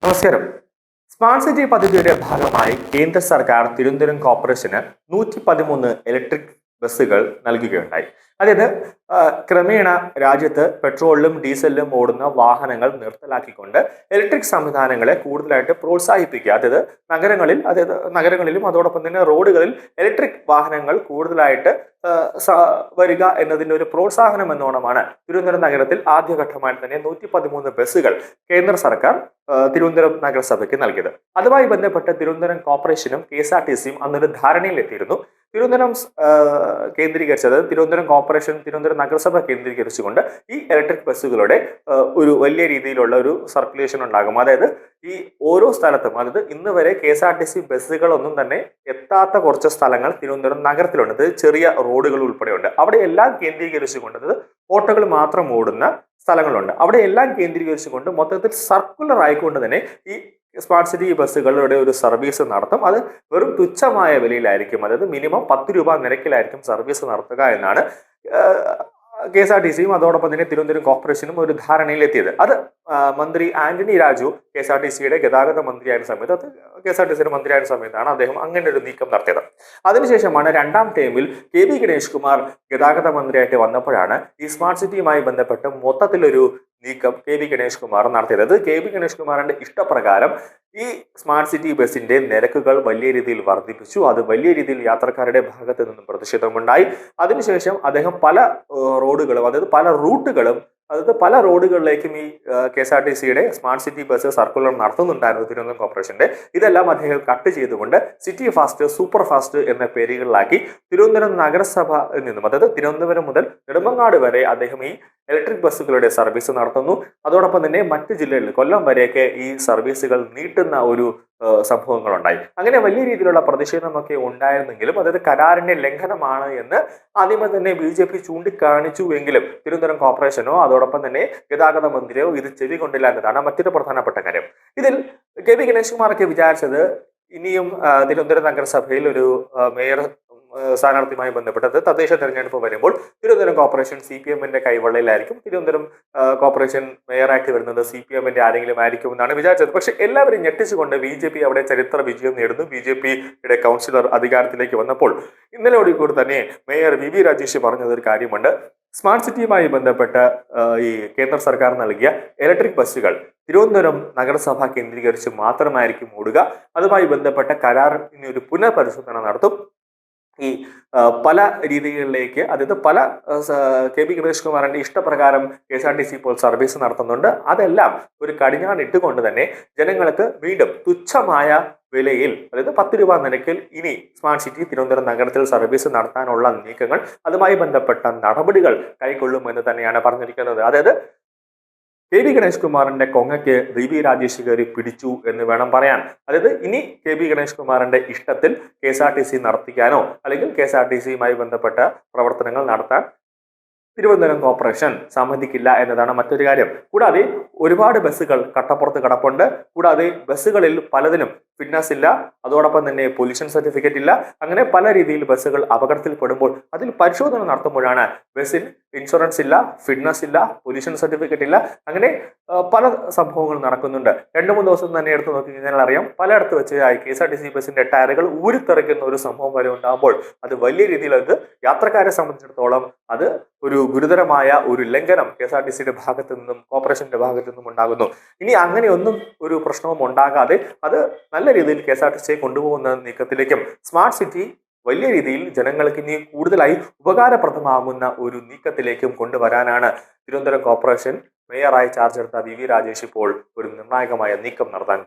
നമസ്കാരം. Smart city പദ്ധതിയുടെ ഭാഗമായി കേന്ദ്ര സർക്കാർ തിരുവനന്തപുരം കോർപ്പറേഷന് 113 ഇലക്ട്രിക് ബസ്സുകൾ നൽകുകയുണ്ടായി. അതായത് ക്രമേണ രാജ്യത്ത് പെട്രോളിലും ഡീസലിലും ഓടുന്ന വാഹനങ്ങൾ നിർത്തലാക്കിക്കൊണ്ട് ഇലക്ട്രിക് സംവിധാനങ്ങളെ കൂടുതലായിട്ട് പ്രോത്സാഹിപ്പിക്കുക. നഗരങ്ങളിലും അതോടൊപ്പം തന്നെ റോഡുകളിൽ ഇലക്ട്രിക് വാഹനങ്ങൾ കൂടുതലായിട്ട് വരിക എന്നതിന്റെ ഒരു പ്രോത്സാഹനം എന്നോണമാണ് തിരുവനന്തപുരം നഗരത്തിൽ ആദ്യഘട്ടമായി തന്നെ 113 ബസ്സുകൾ കേന്ദ്ര സർക്കാർ തിരുവനന്തപുരം നഗരസഭയ്ക്ക് നൽകിയത്. അതുമായി ബന്ധപ്പെട്ട് തിരുവനന്തപുരം കോർപ്പറേഷനും KSRTCയും അന്നൊരു ധാരണയിലെത്തിയിരുന്നു. തിരുവനന്തപുരം തിരുവനന്തപുരം കോർപ്പറേഷൻ, തിരുവനന്തപുരം നഗരസഭ കേന്ദ്രീകരിച്ചുകൊണ്ട് ഈ ഇലക്ട്രിക് ബസ്സുകളുടെ ഒരു വലിയ രീതിയിലുള്ള ഒരു സർക്കുലേഷൻ ഉണ്ടാകും. അതായത് ഈ ഓരോ സ്ഥലത്തും, അതായത് ഇന്ന് വരെ KSRTC ബസ്സുകളൊന്നും തന്നെ എത്താത്ത കുറച്ച് സ്ഥലങ്ങൾ തിരുവനന്തപുരം നഗരത്തിലുണ്ട്. അത് ചെറിയ റോഡുകൾ ഉൾപ്പെടെയുണ്ട്. അവിടെ എല്ലാം കേന്ദ്രീകരിച്ചുകൊണ്ട്, അതായത് ഓട്ടോകൾ മാത്രം ഓടുന്ന സ്ഥലങ്ങളുണ്ട്. അവിടെ എല്ലാം കേന്ദ്രീകരിച്ചുകൊണ്ട് മൊത്തത്തിൽ സർക്കുലർ ആയിക്കൊണ്ട് തന്നെ ഈ സ്മാർട്ട് സിറ്റി ബസ്സുകളുടെ ഒരു സർവീസ് നടത്തും. അത് വെറും തുച്ഛമായ വിലയിലായിരിക്കും, അതായത് മിനിമം 10 രൂപ നിരക്കിലായിരിക്കും സർവീസ് നടത്തുക എന്നാണ് KSRTCയും അതോടൊപ്പം തന്നെ തിരുവനന്തപുരം കോർപ്പറേഷനും ഒരു ധാരണയിലെത്തിയത്. അത് മന്ത്രി ആന്റണി രാജു KSRTCയുടെ ഗതാഗത മന്ത്രിയായിരുന്ന സമയത്ത്, KSRTCയുടെ മന്ത്രിയായിരുന്ന സമയത്താണ് അദ്ദേഹം അങ്ങനെ ഒരു നീക്കം നടത്തിയത്. അതിനുശേഷമാണ് രണ്ടാം ടൈമിൽ KB ഗണേഷ് കുമാർ ഗതാഗത മന്ത്രിയായിട്ട് വന്നപ്പോഴാണ് ഈ സ്മാർട്ട് സിറ്റിയുമായി ബന്ധപ്പെട്ട് മൊത്തത്തിലൊരു നീക്കം KB ഗണേഷ് കുമാർ നടത്തിയത്. അത് KB ഗണേഷ് കുമാറിന്റെ ഇഷ്ടപ്രകാരം ഈ സ്മാർട്ട് സിറ്റി ബസിന്റെ നിരക്കുകൾ വലിയ രീതിയിൽ വർദ്ധിപ്പിച്ചു. അത് വലിയ രീതിയിൽ യാത്രക്കാരുടെ ഭാഗത്ത് നിന്നും പ്രതിഷേധമുണ്ടായി. അതിനുശേഷം അദ്ദേഹം പല റോഡുകളും, അതായത് പല റോഡുകളിലേക്കും ഈ KSRTCയുടെ സ്മാർട്ട് സിറ്റി ബസ് സർക്കുലർ നടത്തുന്നുണ്ടായിരുന്നു തിരുവനന്തപുരം കോർപ്പറേഷന്റെ. ഇതെല്ലാം അദ്ദേഹം കട്ട് ചെയ്തുകൊണ്ട് സിറ്റി ഫാസ്റ്റ്, സൂപ്പർ ഫാസ്റ്റ് എന്ന പേരുകളിലാക്കി തിരുവനന്തപുരം നഗരസഭ നിന്നും, അതായത് തിരുവനന്തപുരം മുതൽ നെടുമങ്ങാട് വരെ അദ്ദേഹം ഈ ഇലക്ട്രിക് ബസ്സുകളുടെ സർവീസ് നടത്തുന്നു. അതോടൊപ്പം തന്നെ മറ്റ് ജില്ലകളിൽ, കൊല്ലം വരെയൊക്കെ ഈ സർവീസുകൾ നീട്ടുന്ന ഒരു സംഭവങ്ങളുണ്ടായി. അങ്ങനെ വലിയ രീതിയിലുള്ള പ്രതിഷേധമൊക്കെ ഉണ്ടായിരുന്നെങ്കിലും, അതായത് കരാറിന്റെ ലംഘനമാണ് എന്ന് ആദ്യമേ തന്നെ BJP ചൂണ്ടിക്കാണിച്ചുവെങ്കിലും തിരുവനന്തപുരം കോർപ്പറേഷനോ അതോടൊപ്പം തന്നെ ഗതാഗത മന്ത്രിയോ ഇത് ചെവികൊണ്ടില്ല എന്നതാണ് മറ്റൊരു പ്രധാനപ്പെട്ട കാര്യം. ഇതിൽ KB ഗണേഷ് കുമാറൊക്കെ വിചാരിച്ചത് ഇനിയും തിരുവനന്തപുരം നഗരസഭയിൽ ഒരു മേയർ സ്ഥാനാർത്ഥിയുമായി ബന്ധപ്പെട്ടത് തദ്ദേശ തെരഞ്ഞെടുപ്പ് വരുമ്പോൾ തിരുവനന്തപുരം കോർപ്പറേഷൻ CPMന്റെ കൈവെള്ളയിലായിരിക്കും. തിരുവനന്തപുരം കോർപ്പറേഷൻ മേയറായിട്ട് വരുന്നത് CPMന്റെ ആരെങ്കിലും ആയിരിക്കും എന്നാണ് വിചാരിച്ചത്. പക്ഷെ എല്ലാവരും ഞെട്ടിച്ചുകൊണ്ട് BJP അവിടെ ചരിത്ര വിജയം നേടുന്നു. BJPയുടെ കൗൺസിലർ അധികാരത്തിലേക്ക് വന്നപ്പോൾ ഇന്നലെയോടുകൂടി തന്നെ മേയർ VV രാജേഷ് പറഞ്ഞതൊരു കാര്യമുണ്ട്. സ്മാർട്ട് സിറ്റിയുമായി ബന്ധപ്പെട്ട് ഈ കേന്ദ്ര സർക്കാർ നൽകിയ ഇലക്ട്രിക് ബസ്സുകൾ തിരുവനന്തപുരം നഗരസഭ കേന്ദ്രീകരിച്ച് മാത്രമായിരിക്കും ഓടുക. അതുമായി ബന്ധപ്പെട്ട കരാറിന് ഒരു പുനഃപരിശോധന നടത്തും. ഈ പല രീതികളിലേക്ക്, അതായത് പല KB ഗണേഷ് കുമാറിന്റെ ഇഷ്ടപ്രകാരം KSRTC ഇപ്പോൾ സർവീസ് നടത്തുന്നുണ്ട്. അതെല്ലാം ഒരു കടിഞ്ഞാണിട്ടുകൊണ്ട് തന്നെ ജനങ്ങൾക്ക് വീണ്ടും തുച്ഛമായ വിലയിൽ, അതായത് 10 രൂപ നിരക്കിൽ ഇനി സ്മാർട്ട് സിറ്റി തിരുവനന്തപുരം നഗരത്തിൽ സർവീസ് നടത്താനുള്ള നീക്കങ്ങൾ, അതുമായി ബന്ധപ്പെട്ട നടപടികൾ കൈക്കൊള്ളുമെന്ന് തന്നെയാണ് പറഞ്ഞിരിക്കുന്നത്. അതായത് KB ഗണേഷ് കുമാറിന്റെ കൊങ്ങയ്ക്ക് VV രാജേഷ് കയറി പിടിച്ചു എന്ന് വേണം പറയാൻ. അതായത് ഇനി KB ഗണേഷ് കുമാറിന്റെ ഇഷ്ടത്തിൽ KSRTC നടത്തിക്കാനോ അല്ലെങ്കിൽ KSRTCയുമായി ബന്ധപ്പെട്ട പ്രവർത്തനങ്ങൾ നടത്താൻ തിരുവനന്തപുരം കോർപ്പറേഷൻ സമ്മതിക്കില്ല എന്നതാണ് മറ്റൊരു കാര്യം. കൂടാതെ ഒരുപാട് ബസ്സുകൾ കട്ടപ്പുറത്ത് കിടപ്പുണ്ട്. കൂടാതെ ബസ്സുകളിൽ പലതിനും ഫിറ്റ്നസ് ഇല്ല, അതോടൊപ്പം തന്നെ പൊല്യൂഷൻ സർട്ടിഫിക്കറ്റ് ഇല്ല. അങ്ങനെ പല രീതിയിൽ ബസ്സുകൾ അപകടത്തിൽപ്പെടുമ്പോൾ അതിൽ പരിശോധന നടത്തുമ്പോഴാണ് ബസ്സിൽ ഇൻഷുറൻസ് ഇല്ല, ഫിറ്റ്നസ് ഇല്ല, പൊല്യൂഷൻ സർട്ടിഫിക്കറ്റ് ഇല്ല, അങ്ങനെ പല സംഭവങ്ങൾ നടക്കുന്നുണ്ട്. 2-3 ദിവസം തന്നെ എടുത്ത് നോക്കി കഴിഞ്ഞാൽ അറിയാം, പലയിടത്ത് വെച്ച് KSRTC ബസ്സിന്റെ ടയറുകൾ ഊരിത്തെറിക്കുന്ന ഒരു സംഭവം വരെ ഉണ്ടാകുമ്പോൾ അത് വലിയ രീതിയിൽ, അത് യാത്രക്കാരെ സംബന്ധിച്ചിടത്തോളം അത് ഒരു ഗുരുതരമായ ഒരു ലംഘനം KSRTCയുടെ ഭാഗത്തു നിന്നും കോർപ്പറേഷന്റെ ഭാഗത്തു നിന്നും ഉണ്ടാകുന്നു. ഇനി അങ്ങനെയൊന്നും ഒരു പ്രശ്നവും ഉണ്ടാകാതെ അത് നല്ല രീതിയിൽ KSRTCയെ കൊണ്ടുപോകുന്ന നീക്കത്തിലേക്കും സ്മാർട്ട് സിറ്റി വലിയ രീതിയിൽ ജനങ്ങൾക്ക് ഇനി കൂടുതലായി ഉപകാരപ്രദമാകുന്ന ഒരു നീക്കത്തിലേക്കും കൊണ്ടുവരാനാണ് തിരുവനന്തപുരം കോർപ്പറേഷൻ മേയറായി ചാർജ് എടുത്ത VV രാജേഷ് ഇപ്പോൾ ഒരു നിർണായകമായ നീക്കം നടത്താൻ